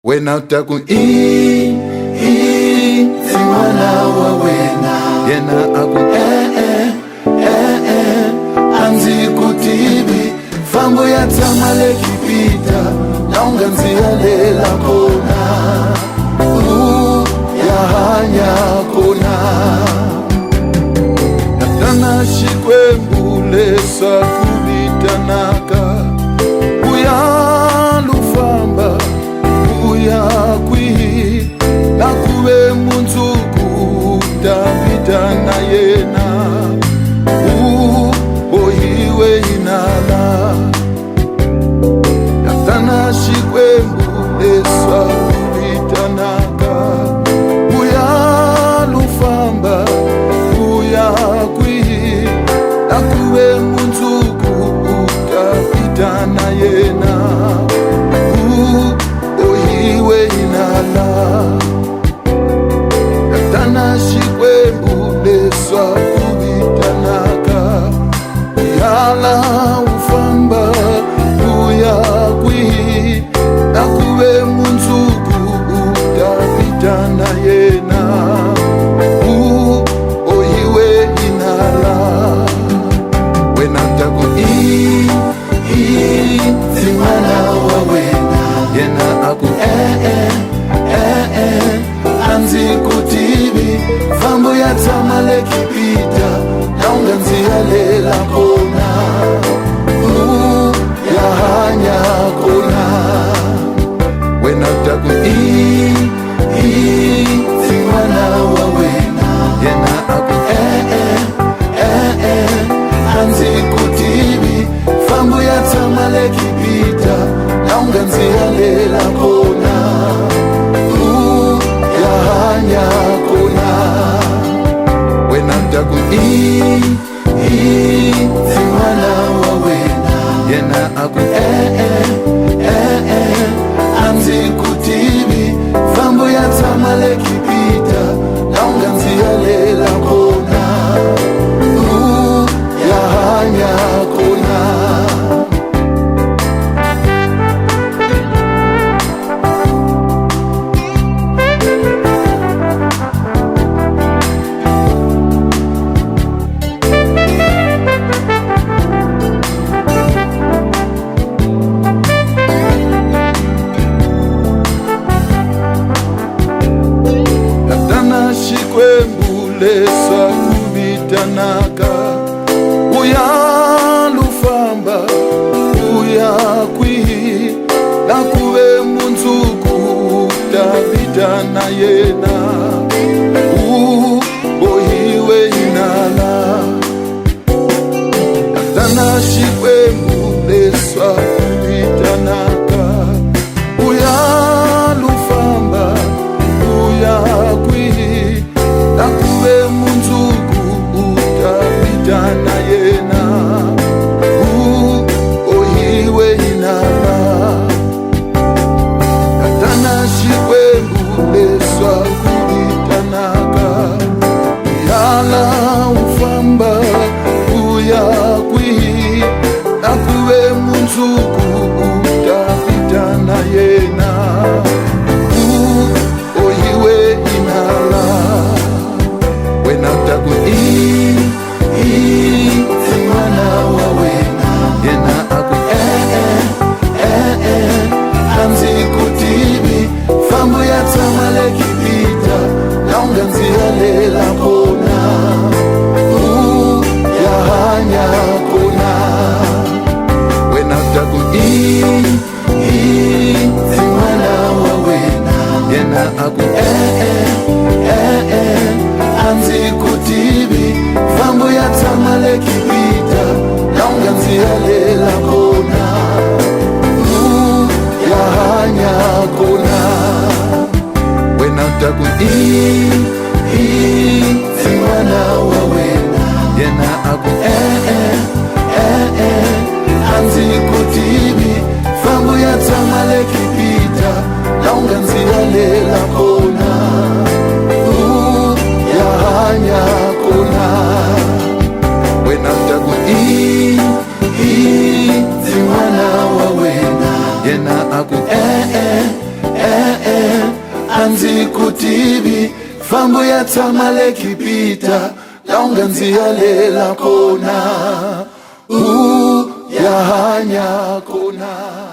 Wena utaku Simana wa wena Yena aku Anzi kutibi Fambo ya tamale kipita Naunga nzia lela kona Ya hanya kona Natana shikwe mbule sa kubitanaka Uya lufamba Uya kwihi Nakuwe munzuku Davida na yena Ohiwe inala Natana shikwe mbule sa kubitanaka Uya lufamba Uya kwihi Nakuwe munzuku Davida na yena Ohiwe inala Natana shikwe mbule sa kubitanaka Yala ufamba Uya kwihi Nakuwe munzuku Davida na yena Ohiwe inala Wena taku Simana wa wena Yena aku Anzi kutibi Fambo ya tamale kipita Naunga nzia lela kona Ya hanya kona Wena taku Simana wa wena Yena aku Anzi kutibi Fambo ya tamale kipita Naunga nzia lela kona Ya hanya kona Wena taku Simana wa wena Yena aku Anzi kutibi Fambo ya tamale kipita Naunga nzia lela kona Ya hanya kona Mbule sa kubitanaka Uya lufamba Uya kwihi Nakuwe munzuku Davida na yena Ohiwe inala Natana shikwe mbule sa kubitanaka Uya lufamba Uya kwihi Nakuwe munzuku Davida na yena Ohiwe inala Natana shikwe mbule sa kubitanaka Yala ufamba Uya kwihi Nakuwe munzuku Davida na yena Ohiwe inala Wena taku Simana wa wena Yena aku Anzi kutibi Fambo ya tamale kipita Naunga nzia lela kona Ya hanya kona Wena taku Simana wa wena Yena aku Anzi kutibi Fambo ya tamale kipita Naunga nzia lela kona Ya hanya kona Wena taku Simana wa wena Yena aku Anzi kutibi Fambo ya tamale kipita Naunga nzia lela kona Ya hanya kona Wena taku Simana wa wena Yena aku nzi kutibi fambu ya tamale kipita naunga nzi yalela kona ya hanya kona.